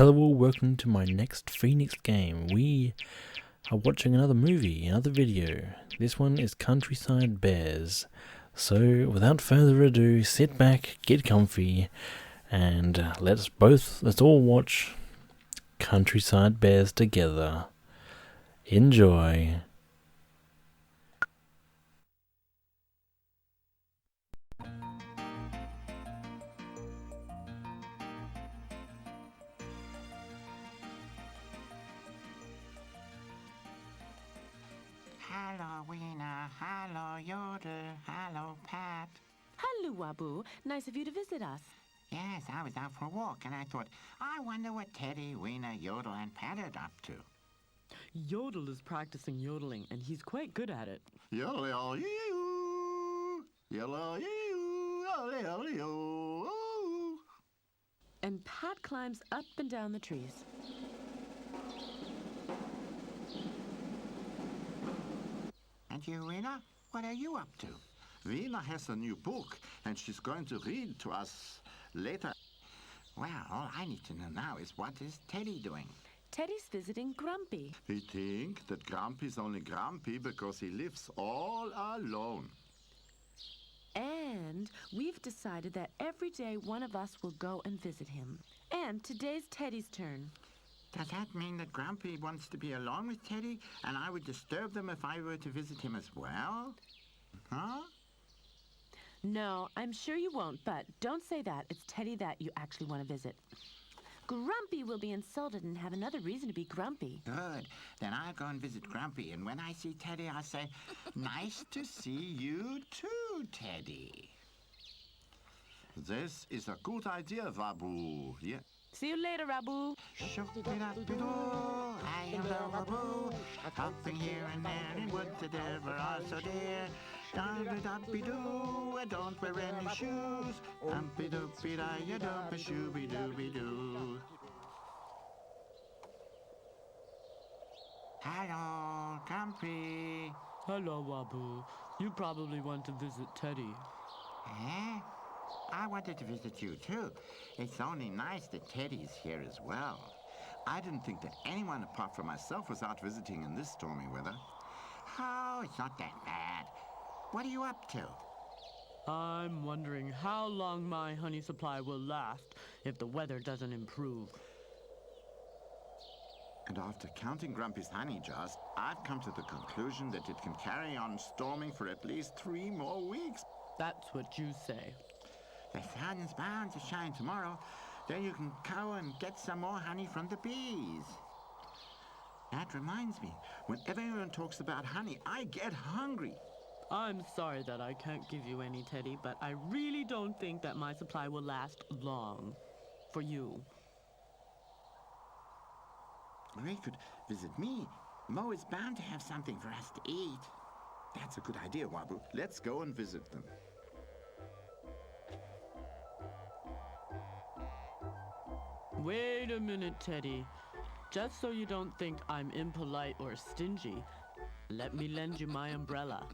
Hello all, welcome to my next Phoenix game. We are watching another movie, another video. This one is Countryside Bears. So without further ado, sit back, get comfy, and let's all watch Countryside Bears together. Enjoy. Hello, Weena. Hello, Yodel. Hello, Pat. Hello, Wabu. Nice of you to visit us. Yes, I was out for a walk, and I thought, I wonder what Teddy, Weena, Yodel, and Pat are up to. Yodel is practicing yodeling, and he's quite good at it. Yodel-ee-oo, yodel-ee-oo, yodel-ee-oo. And Pat climbs up and down the trees. And you, Weena, what are you up to? Weena has a new book, and she's going to read to us later. Well, all I need to know now is what is Teddy doing? Teddy's visiting Grumpy. We think that Grumpy's only grumpy because he lives all alone. And we've decided that every day one of us will go and visit him. And today's Teddy's turn. Does that mean that Grumpy wants to be alone with Teddy, and I would disturb them if I were to visit him as well? Huh? No, I'm sure you won't, but don't say that. It's Teddy that you actually want to visit. Grumpy will be insulted and have another reason to be grumpy. Good. Then I'll go and visit Grumpy, and when I see Teddy, I'll say, nice to see you too, Teddy. This is a good idea, Wabu. Yeah. See you later, Rabu. Shoo-be-da-be-doo, I am the Waboo, hopping here and there in woods that ever are so dear. Da-be-da-be-doo, I don't wear any shoes. Dum-be-doo-be-da-ya-dum-be-shoo-be-doo-be-doo. Hello, Grumpy. Hello, Wabu. You probably want to visit Teddy. Eh? I wanted to visit you, too. It's only nice that Teddy's here as well. I didn't think that anyone apart from myself was out visiting in this stormy weather. Oh, it's not that bad. What are you up to? I'm wondering how long my honey supply will last if the weather doesn't improve. And after counting Grumpy's honey jars, I've come to the conclusion that it can carry on storming for at least 3 more weeks. That's what you say. The sun's bound to shine tomorrow. Then you can go and get some more honey from the bees. That reminds me, whenever anyone talks about honey, I get hungry. I'm sorry that I can't give you any, Teddy, but I really don't think that my supply will last long. For you. They could visit me. Mo is bound to have something for us to eat. That's a good idea, Wabu. Let's go and visit them. Wait a minute, Teddy. Just so you don't think I'm impolite or stingy, let me lend you my umbrella.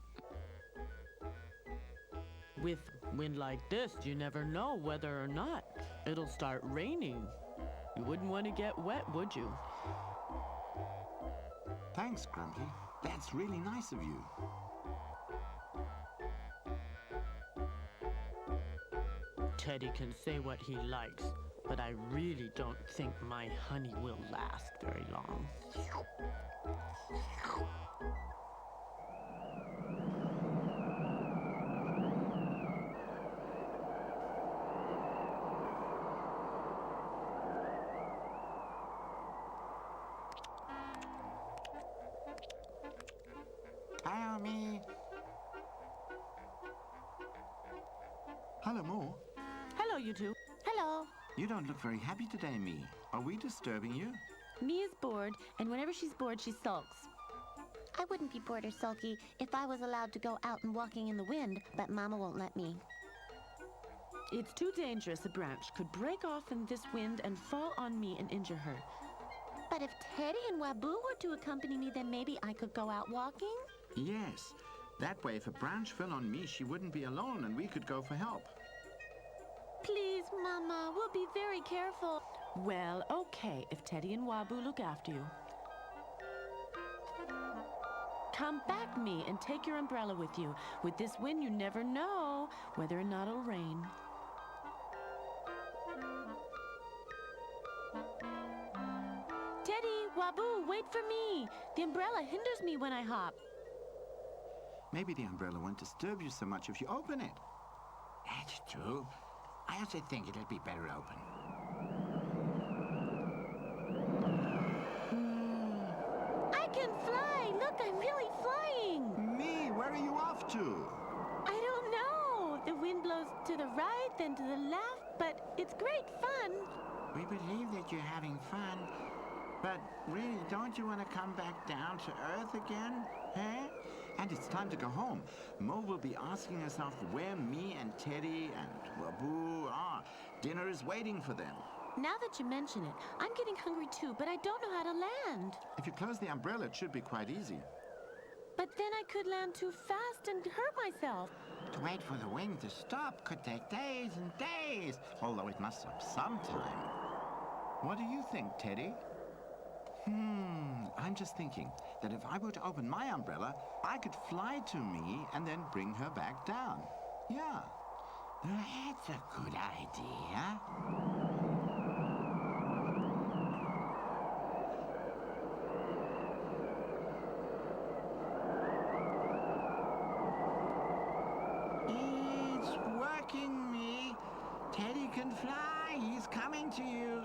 With wind like this, you never know whether or not it'll start raining. You wouldn't want to get wet, would you? Thanks, Grumpy. That's really nice of you. Teddy can say what he likes, but I really don't think my honey will last very long. Follow me. Hello, Mo. Hello, you two. Hello. You don't look very happy today, Me. Are we disturbing you? Me is bored, and whenever she's bored, she sulks. I wouldn't be bored or sulky if I was allowed to go out and walking in the wind, but Mama won't let me. It's too dangerous. A branch could break off in this wind and fall on me and injure her. But if Teddy and Wabu were to accompany me, then maybe I could go out walking? Yes. That way, if a branch fell on me, she wouldn't be alone and we could go for help. Please, Mama. We'll be very careful. Well, okay, if Teddy and Wabu look after you. Come back, me, and take your umbrella with you. With this wind, you never know whether or not it'll rain. Teddy, Wabu, wait for me. The umbrella hinders me when I hop. Maybe the umbrella won't disturb you so much if you open it. That's true. I also think it'll be better open. I can fly. Look, I'm really flying. Me, where are you off to? I don't know. The wind blows to the right, then to the left, but it's great fun. We believe that you're having fun, but really, don't you want to come back down to Earth again? Huh? And it's time to go home. Mo will be asking herself where me and Teddy and Wabu are. Dinner is waiting for them. Now that you mention it, I'm getting hungry too, but I don't know how to land. If you close the umbrella, it should be quite easy. But then I could land too fast and hurt myself. To wait for the wind to stop could take days and days, although it must stop sometime. What do you think, Teddy? I'm just thinking that if I were to open my umbrella, I could fly to me and then bring her back down. Yeah. That's a good idea. It's working, me. Teddy can fly. He's coming to you.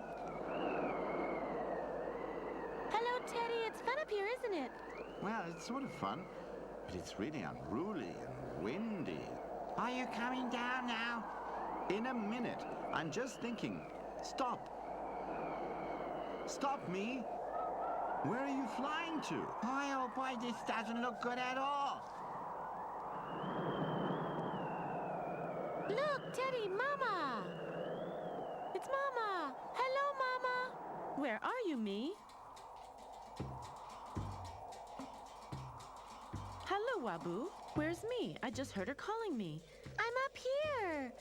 Hello, Teddy. It's fun up here, isn't it? Well, it's sort of fun, but it's really unruly and windy. Are you coming down now? In a minute. I'm just thinking. Stop. Stop me. Where are you flying to? Boy, oh boy, this doesn't look good at all. Look, Teddy, Mama. It's Mama. Hello, Mama. Where are you, me? Hello, Wabu. Where's me? I just heard her calling me. I'm up here.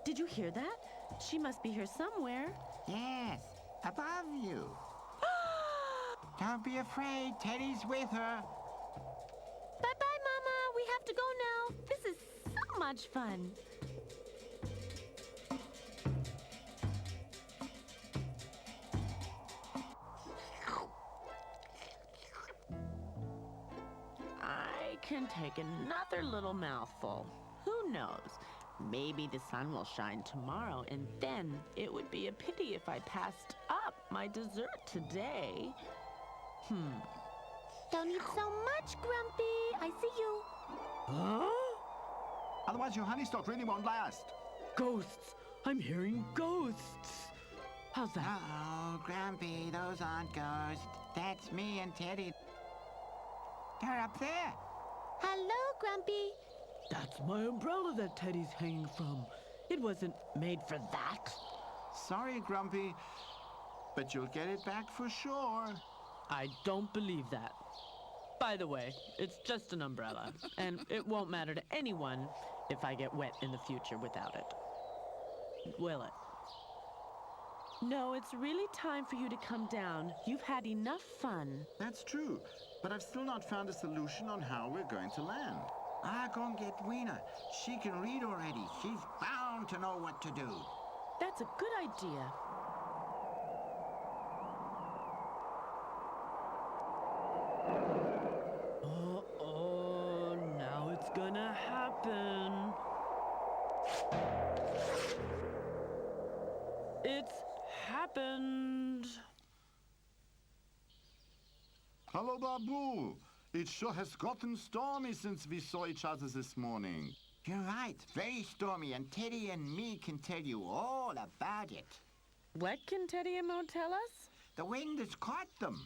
Did you hear that? She must be here somewhere. Yes, above you. Don't be afraid, Teddy's with her. Bye-bye, Mama. We have to go now. This is so much fun. I can take another little mouthful. Who knows? Maybe the sun will shine tomorrow, and then it would be a pity if I passed up my dessert today. Don't eat so much, Grumpy. I see you. Huh? Otherwise your honey stock really won't last. Ghosts! I'm hearing ghosts! How's that? Uh-oh, Grampy, those aren't ghosts. That's me and Teddy. They're up there. Hello, Grumpy. That's my umbrella that Teddy's hanging from. It wasn't made for that. Sorry, Grumpy, but you'll get it back for sure. I don't believe that. By the way, it's just an umbrella, and it won't matter to anyone if I get wet in the future without it. Will it? No, it's really time for you to come down. You've had enough fun. That's true, but I've still not found a solution on how we're going to land. Ah, go and get Weena. She can read already. She's bound to know what to do. That's a good idea. Oh, now it's gonna happen. It's happened. Hello, Babu. It sure has gotten stormy since we saw each other this morning. You're right. Very stormy, and Teddy and me can tell you all about it. What can Teddy and Mo tell us? The wind has caught them.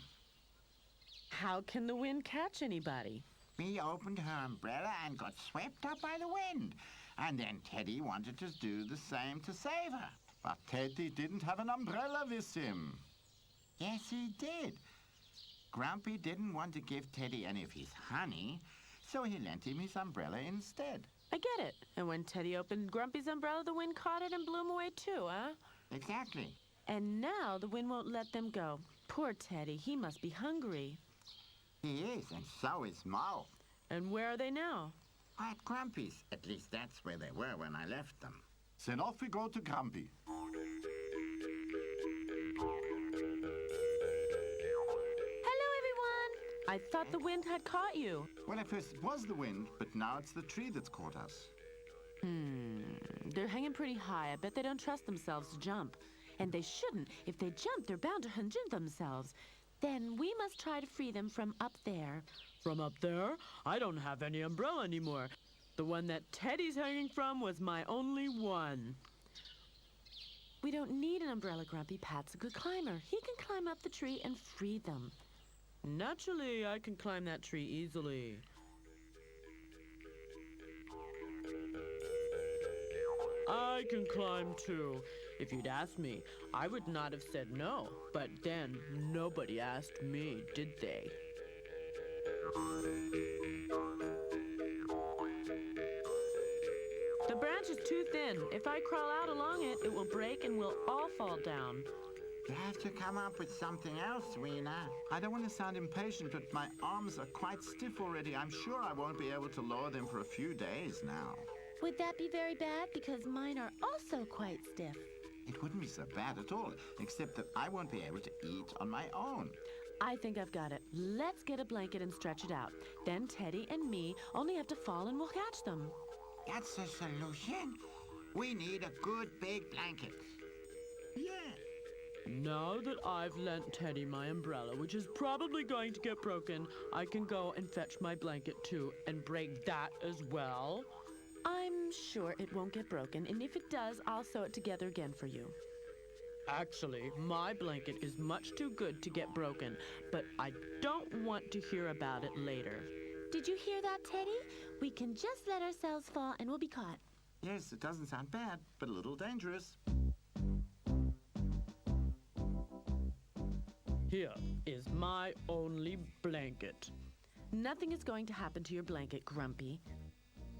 How can the wind catch anybody? Me opened her umbrella and got swept up by the wind. And then Teddy wanted to do the same to save her. But Teddy didn't have an umbrella with him. Yes, he did. Grumpy didn't want to give Teddy any of his honey, so he lent him his umbrella instead. I get it. And when Teddy opened Grumpy's umbrella, the wind caught it and blew him away too, huh? Exactly. And now the wind won't let them go. Poor Teddy, he must be hungry. He is, and so is Mo. And where are they now? At Grumpy's. At least that's where they were when I left them. Then off we go to Grumpy. Hello, everyone! I thought the wind had caught you. Well, at first it was the wind, but now it's the tree that's caught us. They're hanging pretty high. I bet they don't trust themselves to jump. And they shouldn't. If they jump, they're bound to injure themselves. Then we must try to free them from up there. From up there? I don't have any umbrella anymore. The one that Teddy's hanging from was my only one. We don't need an umbrella, Grumpy. Pat's a good climber. He can climb up the tree and free them. Naturally, I can climb that tree easily. I can climb too. If you'd asked me, I would not have said no. But then, nobody asked me, did they? The branch is too thin. If I crawl out along it, it will break and we'll all fall down. You have to come up with something else, Weena. I don't want to sound impatient, but my arms are quite stiff already. I'm sure I won't be able to lower them for a few days now. Would that be very bad? Because mine are also quite stiff. It wouldn't be so bad at all, except that I won't be able to eat on my own. I think I've got it. Let's get a blanket and stretch it out. Then Teddy and me only have to fall and we'll catch them. That's the solution. We need a good big blanket. Yeah. Now that I've lent Teddy my umbrella, which is probably going to get broken, I can go and fetch my blanket too and break that as well. I'm sure it won't get broken, and if it does, I'll sew it together again for you. Actually, my blanket is much too good to get broken, but I don't want to hear about it later. Did you hear that, Teddy? We can just let ourselves fall and we'll be caught. Yes, it doesn't sound bad, but a little dangerous. Here is my only blanket. Nothing is going to happen to your blanket, Grumpy.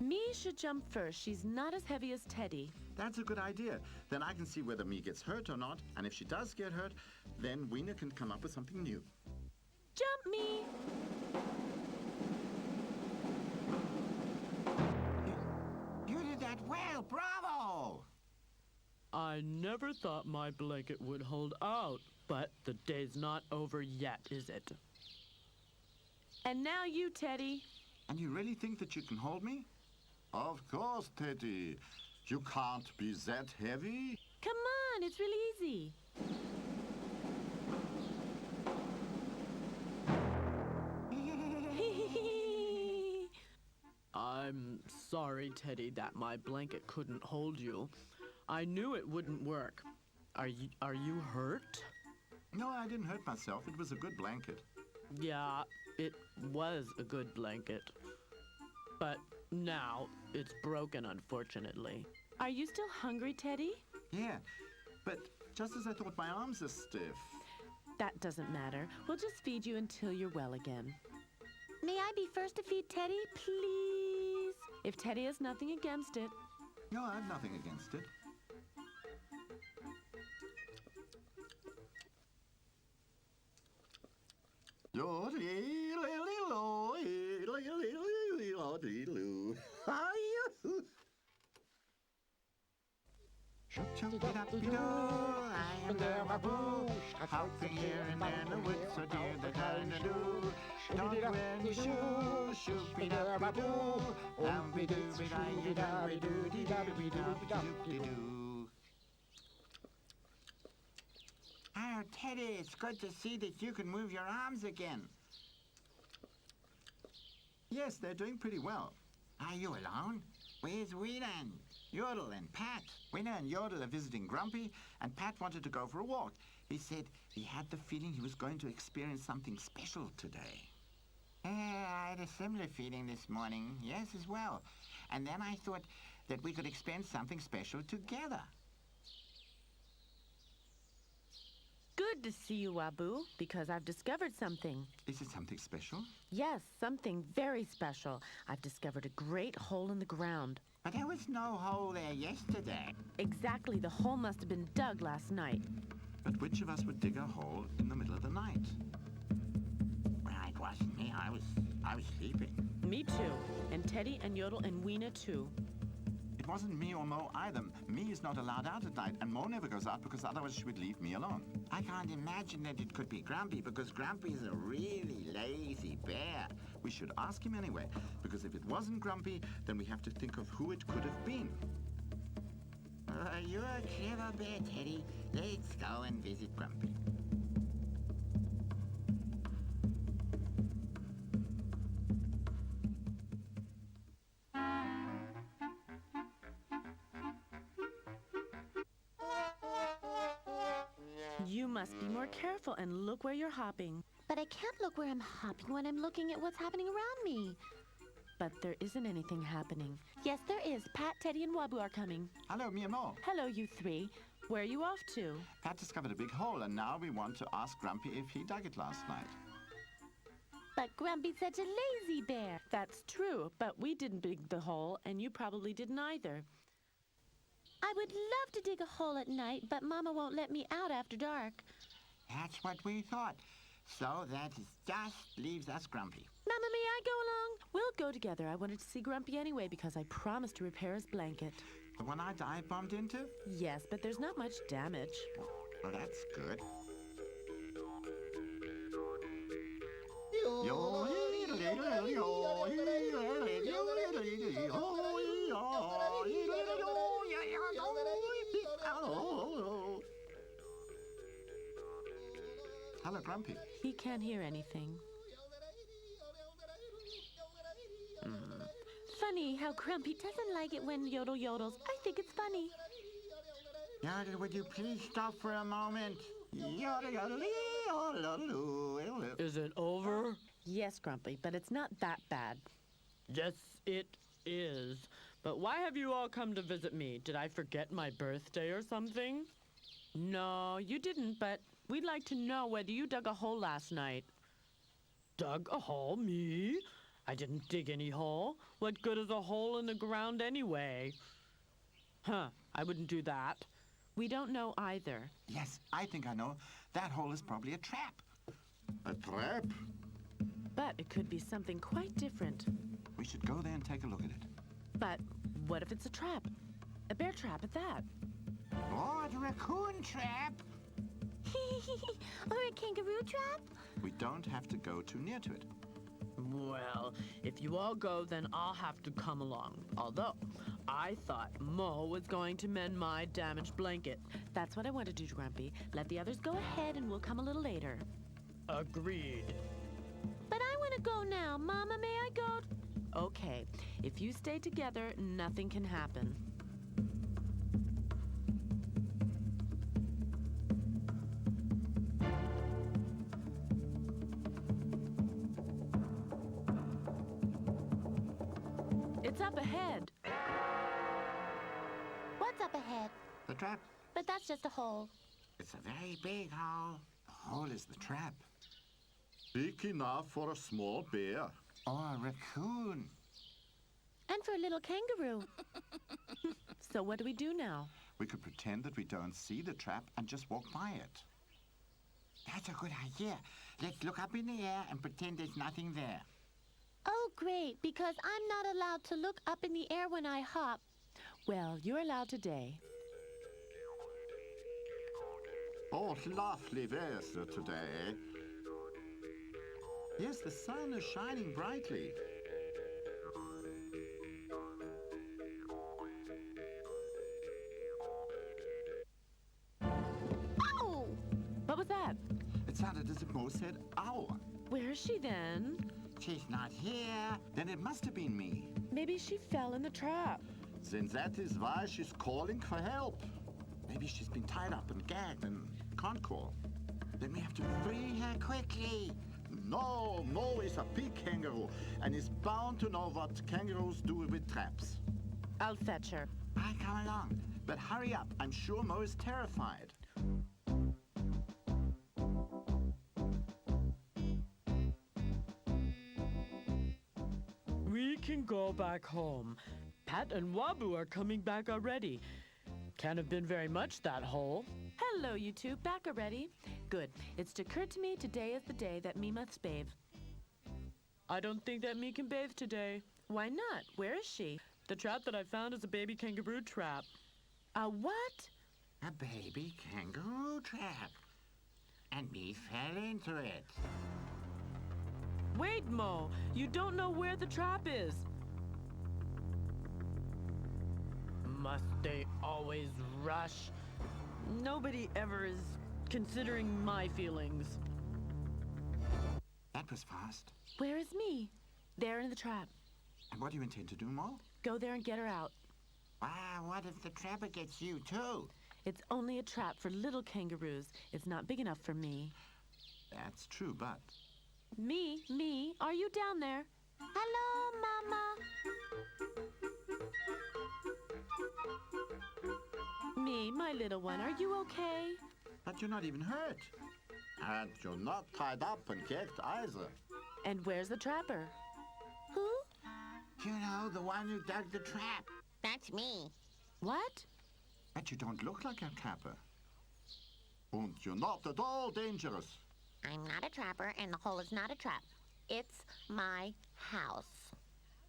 Me should jump first. She's not as heavy as Teddy. That's a good idea. Then I can see whether me gets hurt or not, and if she does get hurt, then Weena can come up with something new. Jump me! You did that well. Bravo! I never thought my blanket would hold out, but the day's not over yet, is it? And now you, Teddy. And you really think that you can hold me? Of course, Teddy. You can't be that heavy. Come on, it's really easy. I'm sorry, Teddy, that my blanket couldn't hold you. I knew it wouldn't work. Are you hurt? No, I didn't hurt myself. It was a good blanket. Yeah, it was a good blanket. But now it's broken, unfortunately. Are you still hungry, Teddy? Yeah, but just as I thought my arms are stiff. That doesn't matter. We'll just feed you until you're well again. May I be first to feed Teddy, please? If Teddy has nothing against it. No, I have nothing against it. Chop-chop-a-dop-dee-doo, I am there, my boo. Hopping here and there in the woods, so dear the kind-a-doo. Don't wear any shoes, shoop-a-dop-dee-doo. Dum-be-doo-be-dee-dee-doo-be-doo-be-doo-be-doo. Oh, Teddy, it's good to see that you can move your arms again. Yes, they're doing pretty well. Are you alone? Where's Weena and Yodel and Pat? Weena and Yodel are visiting Grumpy, and Pat wanted to go for a walk. He said he had the feeling he was going to experience something special today. I had a similar feeling this morning, yes, as well. And then I thought that we could experience something special together. good to see you, Wabu, because I've discovered something. Is it something special? Yes, something very special. I've discovered a great hole in the ground. But there was no hole there yesterday. Exactly, the hole must have been dug last night. But which of us would dig a hole in the middle of the night? Well, it wasn't me. I was sleeping. Me too. And Teddy and Yodel and Weena too. It wasn't me or Mo either. Me is not allowed out at night, and Mo never goes out because otherwise she would leave me alone. I can't imagine that it could be Grumpy because Grumpy is a really lazy bear. We should ask him anyway, because if it wasn't Grumpy, then we have to think of who it could have been. You're a clever bear, Teddy. Let's go and visit Grumpy. You must be more careful and look where you're hopping. But I can't look where I'm hopping when I'm looking at what's happening around me. But there isn't anything happening. Yes, there is. Pat, Teddy, and Wabu are coming. Hello, me and Mo. Hello, you three. Where are you off to? Pat discovered a big hole, and now we want to ask Grumpy if he dug it last night. But Grumpy's such a lazy bear. That's true, but we didn't dig the hole, and you probably didn't either. I would love to dig a hole at night, but Mama won't let me out after dark. That's what we thought. So that just leaves us Grumpy. Mama, may I go along? We'll go together. I wanted to see Grumpy anyway because I promised to repair his blanket. The one I dive bombed into? Yes, but there's not much damage. Well, that's good. Hello, Grumpy. He can't hear anything. Funny how Grumpy doesn't like it when Yodel yodels. I think it's funny. Yodel, would you please stop for a moment? Yodel, yodel, yodel, yodel. Is it over? Yes, Grumpy, but it's not that bad. Yes, it is. But why have you all come to visit me? Did I forget my birthday or something? No, you didn't, but we'd like to know whether you dug a hole last night. Dug a hole? Me? I didn't dig any hole. What good is a hole in the ground anyway? Huh, I wouldn't do that. We don't know either. Yes, I think I know. That hole is probably a trap. A trap? But it could be something quite different. We should go there and take a look at it. But what if it's a trap? A bear trap at that. Or a raccoon trap? Or a kangaroo trap? We don't have to go too near to it. Well, if you all go, then I'll have to come along. Although, I thought Mo was going to mend my damaged blanket. That's what I want to do, Grumpy. Let the others go ahead and we'll come a little later. Agreed. But I want to go now. Mama, may I go? Okay, if you stay together, nothing can happen. It's up ahead. What's up ahead? The trap? But that's just a hole. It's a very big hole. The hole is the trap. Big enough for a small bear. Or a raccoon. And for a little kangaroo. So what do we do now? We could pretend that we don't see the trap and just walk by it. That's a good idea. Let's look up in the air and pretend there's nothing there. Oh, great, because I'm not allowed to look up in the air when I hop. Well, you're allowed today. Oh, lovely weather today. Yes, the sun is shining brightly. Oh! What was that? It sounded as if Mo said, ow. Where is she then? She's not here. Then it must have been me. Maybe she fell in the trap. Then that is why she's calling for help. Maybe she's been tied up and gagged and can't call. Then we have to free her quickly. No, Mo is a big kangaroo and is bound to know what kangaroos do with traps. I'll fetch her. I come along. But hurry up, I'm sure Mo is terrified. we can go back home. Pat and Wabu are coming back already. Can't have been very much, that hole. Hello, you two. Back already? Good. It's occurred to me today is the day that me must bathe. I don't think that me can bathe today. Why not? Where is she? The trap that I found is a baby kangaroo trap. A what? A baby kangaroo trap. And me fell into it. Wait, Mo. You don't know where the trap is. Must they always rush? Nobody ever is considering my feelings. That was fast. Where is me? There in the trap. And what do you intend to do, Mo? Go there and get her out. What if the trapper gets you, too? It's only a trap for little kangaroos. It's not big enough for me. That's true, but... Me, are you down there? Hello, Mama. Me, my little one, are you okay? But you're not even hurt. And you're not tied up and gagged either. And where's the trapper? Who? You know, the one who dug the trap. That's me. What? But you don't look like a trapper. And you're not at all dangerous. I'm not a trapper, and the hole is not a trap. It's my house.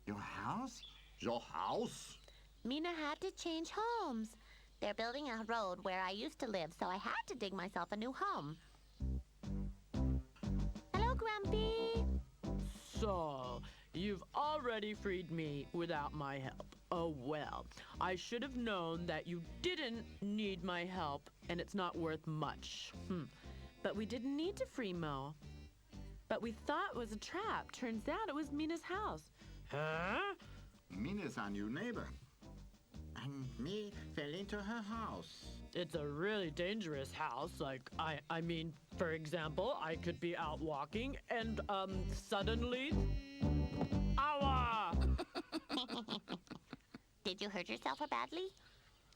Your house? Your house? Mina had to change homes. They're building a road where I used to live, so I had to dig myself a new home. Hello, Grumpy. So, you've already freed me without my help. Oh well, I should have known that you didn't need my help, and it's not worth much. But we didn't need to free Mo. But we thought it was a trap. Turns out it was Mina's house. Huh? Mina's our new neighbor. And me fell into her house. It's a really dangerous house. Like, I mean, for example, I could be out walking and, suddenly... Ow! Did you hurt yourself badly?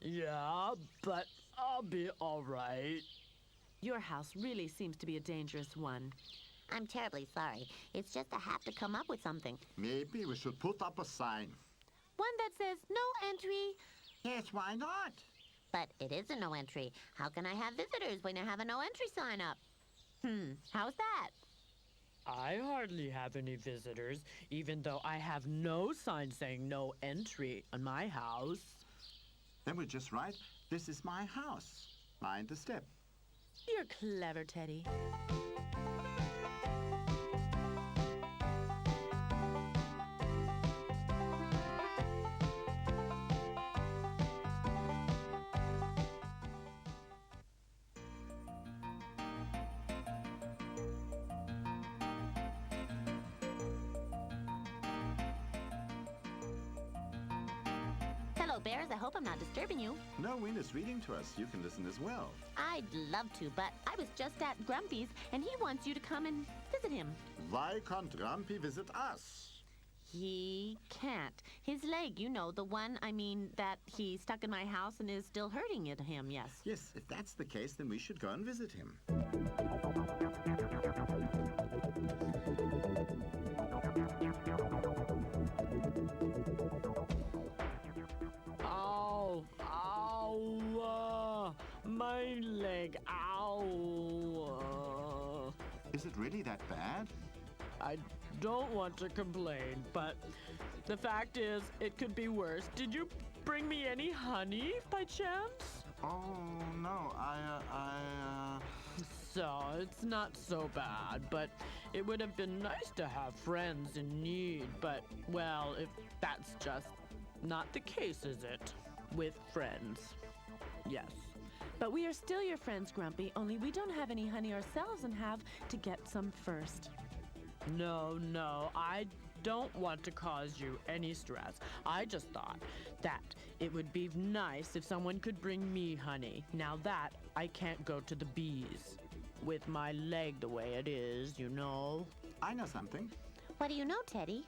Yeah, but I'll be all right. Your house really seems to be a dangerous one. I'm terribly sorry. It's just I have to come up with something. Maybe we should put up a sign. One that says no entry. Yes, why not? But it is a no entry. How can I have visitors when I have a no entry sign up? How's that? I hardly have any visitors, even though I have no sign saying no entry on my house. Then we just write, "This is my house." Mind the step. You're clever, Teddy. Hello, Bears. I hope I'm not disturbing you. No, Win is reading to us. You can listen as well. I'd love to, but I was just at Grumpy's, and he wants you to come and visit him. Why can't Grumpy visit us? He can't. His leg, you know, the one, that he stuck in my house and is still hurting him, yes. Yes, if that's the case, then we should go and visit him. My leg, ow. Is it really that bad? I don't want to complain, but the fact is, it could be worse. Did you bring me any honey by chance? Oh, no, So, it's not so bad, but it would have been nice to have friends in need, but, well, if that's just not the case, is it? With friends. Yes. But we are still your friends, Grumpy, only we don't have any honey ourselves and have to get some first. No, I don't want to cause you any stress. I just thought that it would be nice if someone could bring me honey. Now that I can't go to the bees with my leg the way it is, you know. I know something. What do you know, Teddy?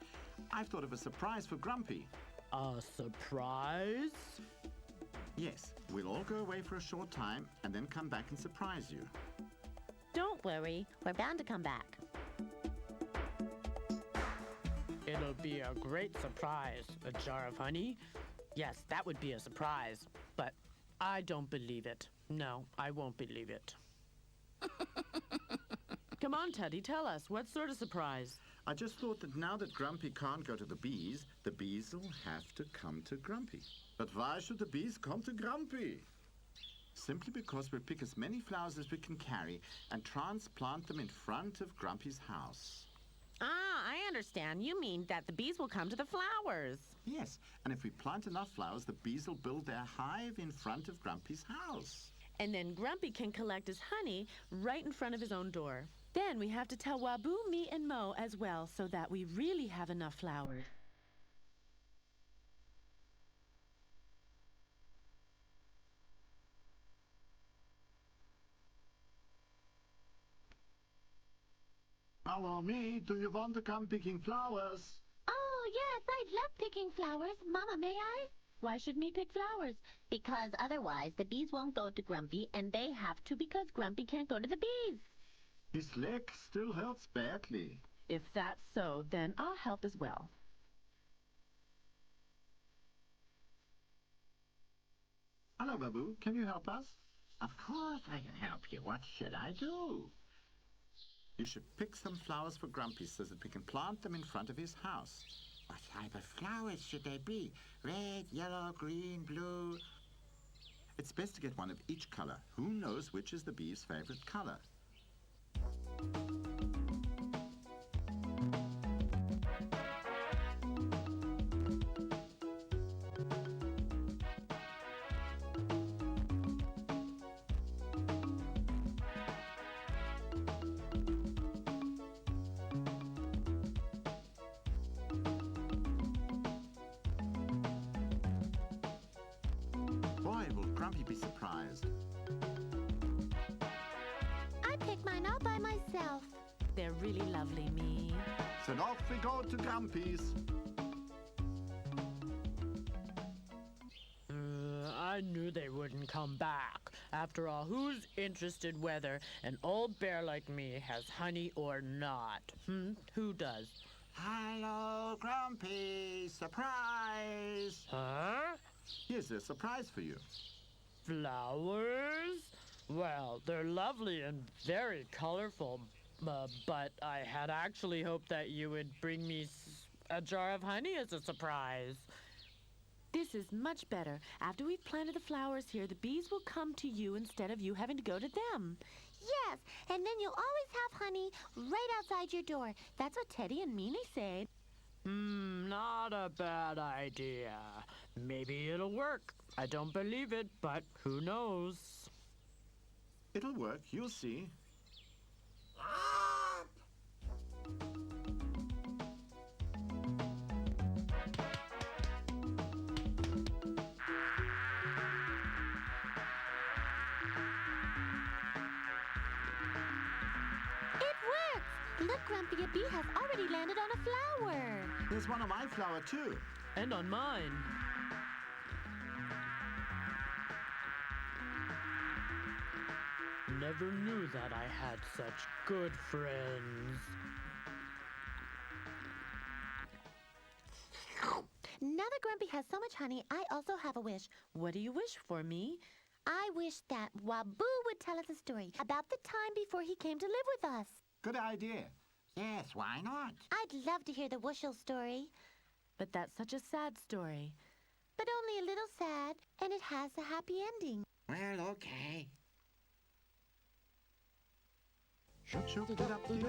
I've thought of a surprise for Grumpy. A surprise? Yes, we'll all go away for a short time and then come back and surprise you. Don't worry. We're bound to come back. It'll be a great surprise. A jar of honey? Yes, that would be a surprise. But I don't believe it. No, I won't believe it. Come on, Teddy, tell us. What sort of surprise? I just thought that now that Grumpy can't go to the bees will have to come to Grumpy. But why should the bees come to Grumpy? Simply because we'll pick as many flowers as we can carry and transplant them in front of Grumpy's house. Ah, I understand. You mean that the bees will come to the flowers. Yes, and if we plant enough flowers, the bees will build their hive in front of Grumpy's house. And then Grumpy can collect his honey right in front of his own door. Then we have to tell Waboo, me, and Mo as well so that we really have enough flowers. Follow me. Do you want to come picking flowers? Oh, yes, I'd love picking flowers. Mama, may I? Why should me pick flowers? Because otherwise the bees won't go to Grumpy, and they have to because Grumpy can't go to the bees. His leg still hurts badly. If that's so, then I'll help as well. Hello, Babu. Can you help us? Of course I can help you. What should I do? You should pick some flowers for Grumpy so that we can plant them in front of his house. What type of flowers should they be? Red, yellow, green, blue? It's best to get one of each color. Who knows which is the bee's favorite color? Boy, will Grumpy be surprised. I picked mine all by myself. They're really lovely, me. So off we go to Grumpy's. I knew they wouldn't come back. After all, who's interested whether an old bear like me has honey or not? Who does? Hello, Grumpy. Surprise! Huh? Here's a surprise for you. Flowers? Well, they're lovely and very colorful, but I had actually hoped that you would bring me a jar of honey as a surprise. This is much better. After we've planted the flowers here, the bees will come to you instead of you having to go to them. Yes, and then you'll always have honey right outside your door. That's what Teddy and Meanie say. Not a bad idea. Maybe it'll work. I don't believe it, but who knows? It'll work. You'll see. Look, Grumpy, a bee has already landed on a flower. There's one on my flower, too. And on mine. Never knew that I had such good friends. Now that Grumpy has so much honey, I also have a wish. What do you wish for, me? I wish that Waboo would tell us a story about the time before he came to live with us. Good idea. Yes, why not? I'd love to hear the Wushel story. But that's such a sad story. But only a little sad, and it has a happy ending. Well, okay. Shoop, shoop, it up to you.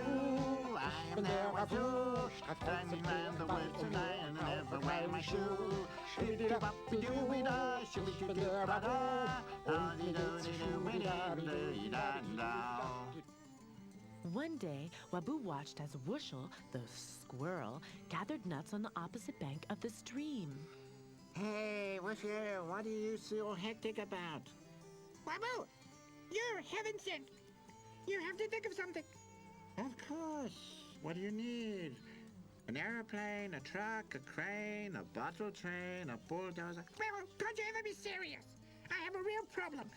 I am now a fool. Standing round the world tonight and I never wear my shoe. Shitty up, doo doo da, shitty doo da da, da dee doo doo dee da da. One day, Waboo watched as Wushel, the squirrel, gathered nuts on the opposite bank of the stream. Hey, Wushel, what are you so hectic about? Waboo, you're heaven sent. You have to think of something. Of course. What do you need? An airplane, a truck, a crane, a bottle train, a bulldozer. Well, can't you ever be serious? I have a real problem.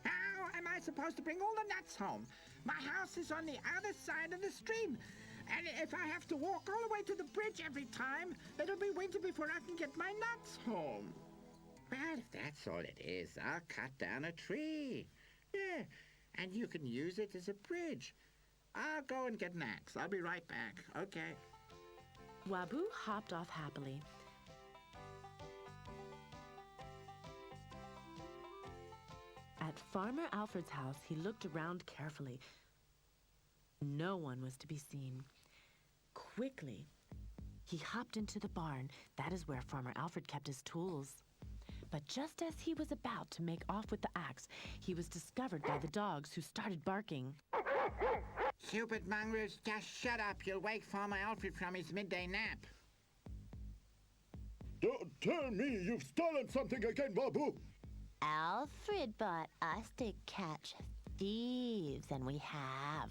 How am I supposed to bring all the nuts home? My house is on the other side of the stream. And if I have to walk all the way to the bridge every time, it'll be winter before I can get my nuts home. Well, if that's all it is, I'll cut down a tree. Yeah, and you can use it as a bridge. I'll go and get an axe. I'll be right back. Okay. Wabu hopped off happily. At Farmer Alfred's house, he looked around carefully. No one was to be seen. Quickly, he hopped into the barn. That is where Farmer Alfred kept his tools. But just as he was about to make off with the axe, he was discovered by the dogs, who started barking. Stupid mongrels, just shut up. You'll wake Farmer Alfred from his midday nap. Don't tell me you've stolen something again, Babu. Alfred bought us to catch thieves, and we have.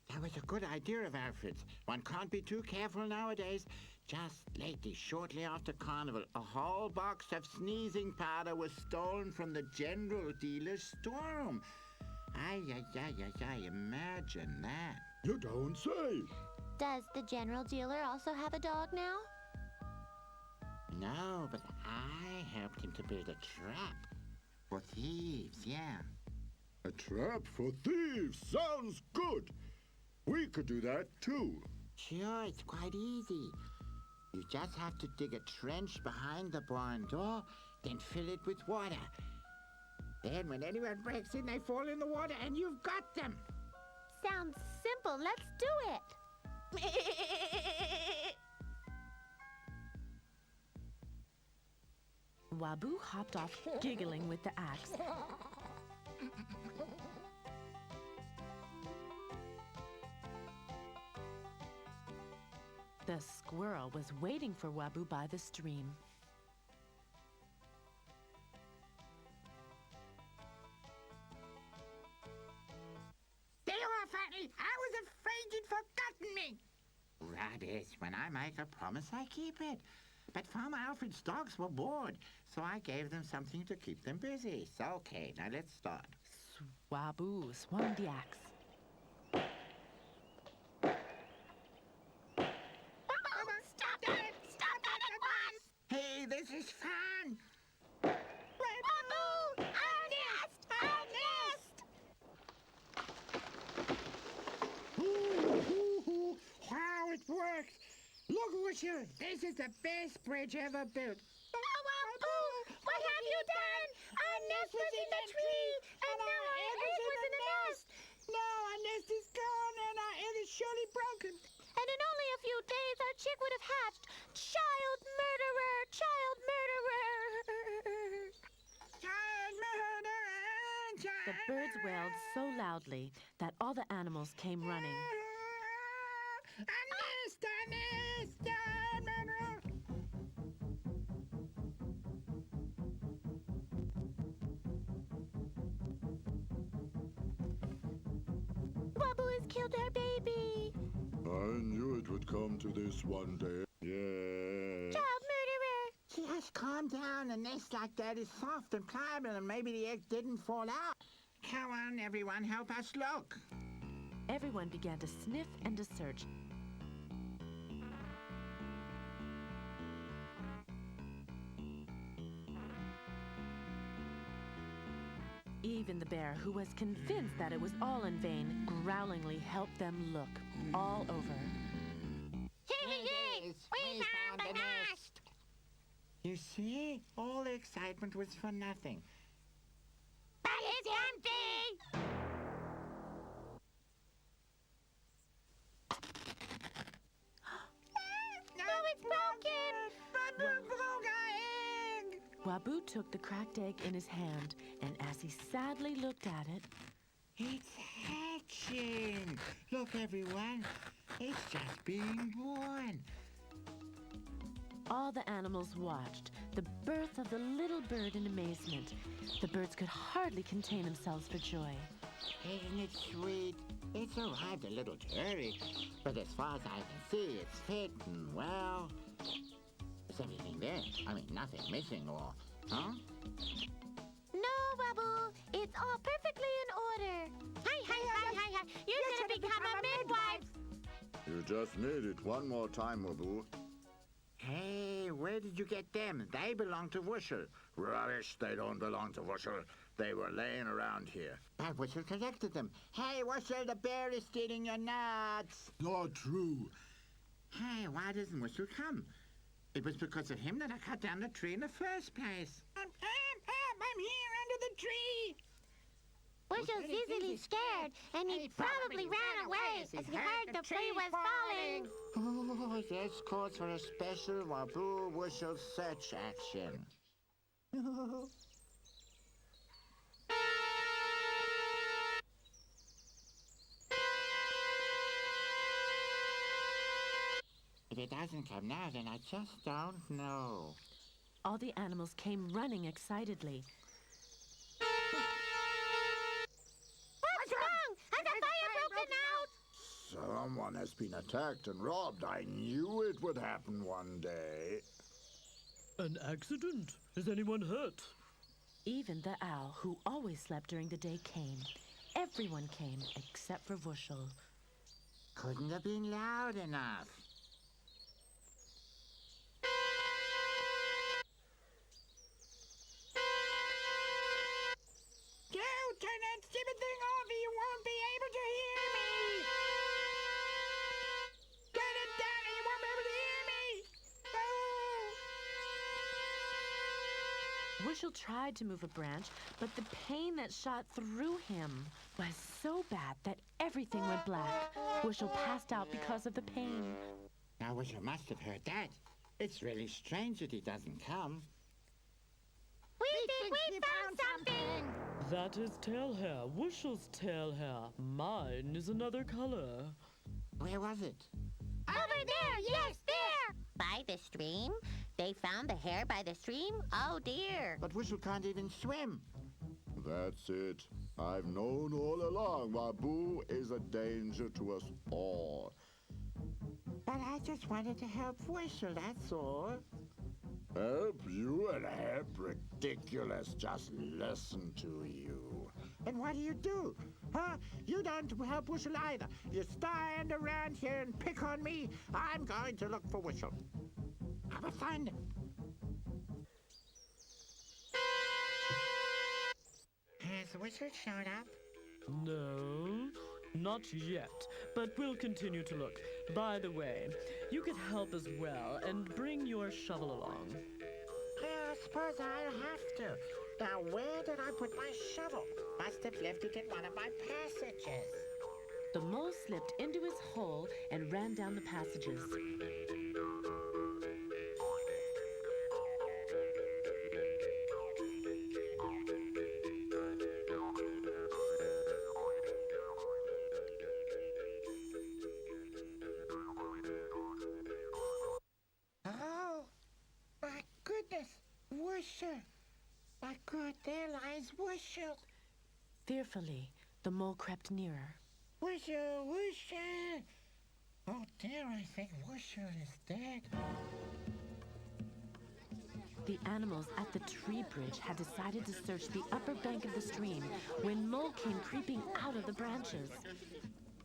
That was a good idea of Alfred's. One can't be too careful nowadays. Just lately, shortly after Carnival, a whole box of sneezing powder was stolen from the general dealer's storeroom. Ay, imagine that. You don't say. Does the general dealer also have a dog now? No, but I helped him to build a trap. For thieves, yeah. A trap for thieves sounds good. We could do that too. Sure, it's quite easy. You just have to dig a trench behind the barn door, then fill it with water. Then when anyone breaks in, they fall in the water and you've got them. Sounds simple. Let's do it. Wabu hopped off, giggling with the axe. The squirrel was waiting for Wabu by the stream. There you are, Fatty. I was afraid you'd forgotten me. Rubbish. When I make a promise, I keep it. But Farmer Alfred's dogs were bored, so I gave them something to keep them busy. So, okay, now let's start. Wabu swung the axe. Stop that! Stop that at once! Hey, this is fun! Babu! Our nest! Our nest! Wow, it worked! Look, Wusher, this is the best bridge ever built. Oh, Wabu! What have you done? Our nest was in the tree, and now our egg was in the nest. Now our nest is gone, and our egg is surely broken. And in only a few days, our chick would have hatched. Child murderer! Child murderer! Child murderer! Child The birds wailed so loudly that all the animals came running. A nest! A nest! Child murderer! Wabu has killed our baby. I knew it would come to this one day. Yeah. Child murderer! Just calm down. A nest like that is soft and pliable, and maybe the egg didn't fall out. Come on, everyone, help us look. Everyone began to sniff and to search. Even the bear, who was convinced that it was all in vain, growlingly helped them look all over. Here it is! We found the nest! You see? All the excitement was for nothing. But it's empty! No, it's broken! Babu broke our egg! Wabu took the cracked egg in his hand, and as he sadly looked at it, It's hatching. Look, everyone. It's just being born. all the animals watched the birth of the little bird in amazement. The birds could hardly contain themselves for joy. Isn't it sweet? It's arrived a little early, but as far as I can see, it's fit and well. Is everything there? I mean, nothing missing or, huh? No, Wabu. It's all perfectly in order. Hi. You're gonna become a midwife. You just need it one more time, Waboo. Hey, where did you get them? They belong to Wushel. Rubbish, they don't belong to Wushel. They were laying around here. But Wushel collected them. Hey, Wushel, the bear is stealing your nuts. Not true. Hey, why doesn't Wushel come? It was because of him that I cut down the tree in the first place. I'm here under the tree. Wushel's easily scared, and he probably ran away as he heard the tree was falling. Oh, this calls for a special Waboo Wushel search action. If it doesn't come now, then I just don't know. All the animals came running excitedly. What's wrong? Has a fire broken out? Someone has been attacked and robbed. I knew it would happen one day. An accident? Is anyone hurt? Even the owl, who always slept during the day, came. Everyone came except for Wushel. Couldn't have been loud enough. Don't turn that stupid thing off or you won't be able to hear me! Turn it down or you won't be able to hear me! Oh! Wushel tried to move a branch, but the pain that shot through him was so bad that everything went black. Wushel passed out because of the pain. Now, Wushel must have heard that. It's really strange that he doesn't come. We think we found something! That is tail hair. Wushel's tail hair. Mine is another color. Where was it? Over there! Yes, there! By the stream? They found the hair by the stream? Oh, dear. But Wushel can't even swim. That's it. I've known all along Waboo is a danger to us all. But I just wanted to help Wushel, that's all. Help you and help ridiculous. Just listen to you. And what do? Huh? You don't help Wushel either. You stand around here and pick on me. I'm going to look for Wushel. I will find him. Has Wushel shown up? No, not yet, but we'll continue to look. By the way, you could help as well and bring your shovel along. I suppose I'll have to. Now, where did I put my shovel? Must have left it in one of my passages. The mole slipped into his hole and ran down the passages. Oh, my goodness, Wushel. My God, there lies Wushel. Fearfully, the mole crept nearer. Wushel, Wushel. Oh dear, I think Wushel is dead. The animals at the tree bridge had decided to search the upper bank of the stream when Mole came creeping out of the branches.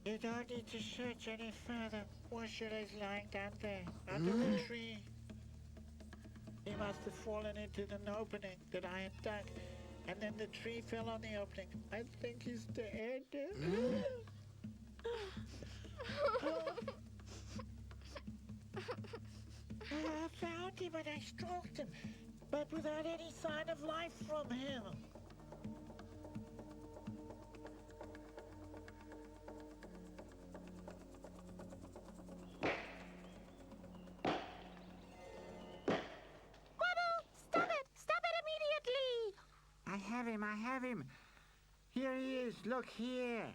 You don't need to search any further. Wushel is lying down there, under the tree. He must have fallen into an opening that I had dug, and then the tree fell on the opening. I think he's dead. I found him and I stroked him, but without any sign of life from him. I have him. Here he is. Look here.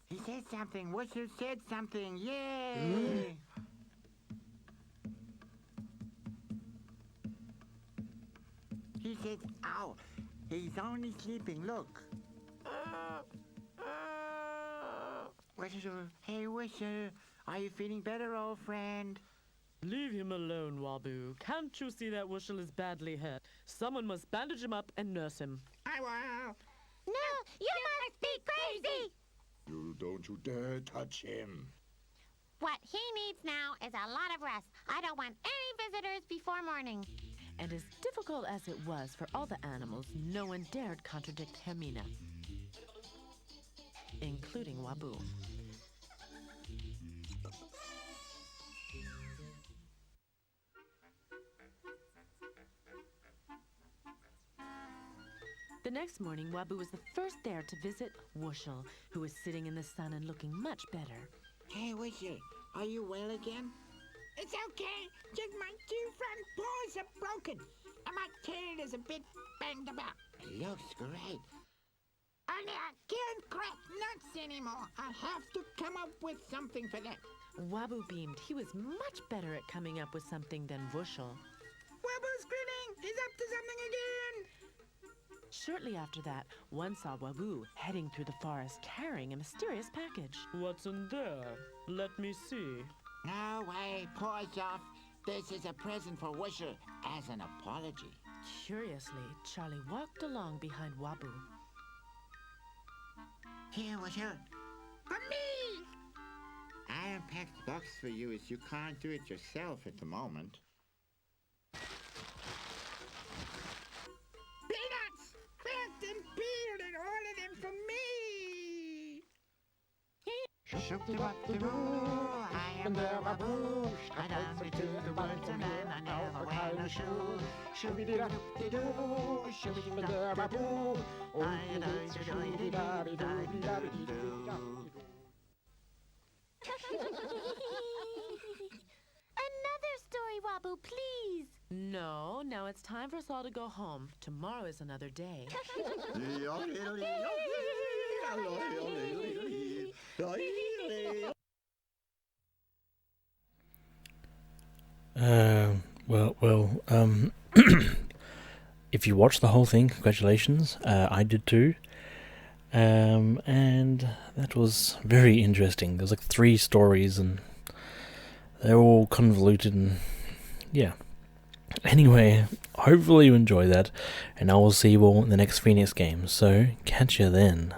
He said something. Wushel said something. Yay! He said, ow. He's only sleeping. Look. Wushel. Hey, Wushel. Are you feeling better, old friend? Leave him alone, Waboo. Can't you see that Wushel is badly hurt? Someone must bandage him up and nurse him. I will. No, you must be crazy! You don't you dare touch him. What he needs now is a lot of rest. I don't want any visitors before morning. And as difficult as it was for all the animals, no one dared contradict Hermina, including Wabu. The next morning, Wabu was the first there to visit Wushel, who was sitting in the sun and looking much better. Hey, Whisher, are you well again? It's okay. Just my two front paws are broken. And my tail is a bit banged about. It looks great. Only I can't crack nuts anymore. I have to come up with something for that. Wabu beamed. He was much better at coming up with something than Wushel. Wabu's grinning. He's up to something again. Shortly after that, one saw Wabu heading through the forest carrying a mysterious package. What's in there? Let me see. No way, paws off. This is a present for Whisher as an apology. Curiously, Charlie walked along behind Wabu. Here, Whisher. For me! I unpacked the box for you as you can't do it yourself at the moment. Peanuts! Cracked and peeled and all of them for me! Shoop-de-wop-de-doo, I am the baboo. I done me to the woods and then I never wear no shoe. Shoop-de-doo-de-doo, shoop-de-doo-baboo. Another story, Wabu, please. No, now it's time for us all to go home. Tomorrow is another day. If you watched the whole thing, congratulations. I did too. And that was very interesting. There's like 3 stories and they're all convoluted and yeah. Anyway, hopefully you enjoy that and I will see you all in the next Phoenix game. So, catch you then.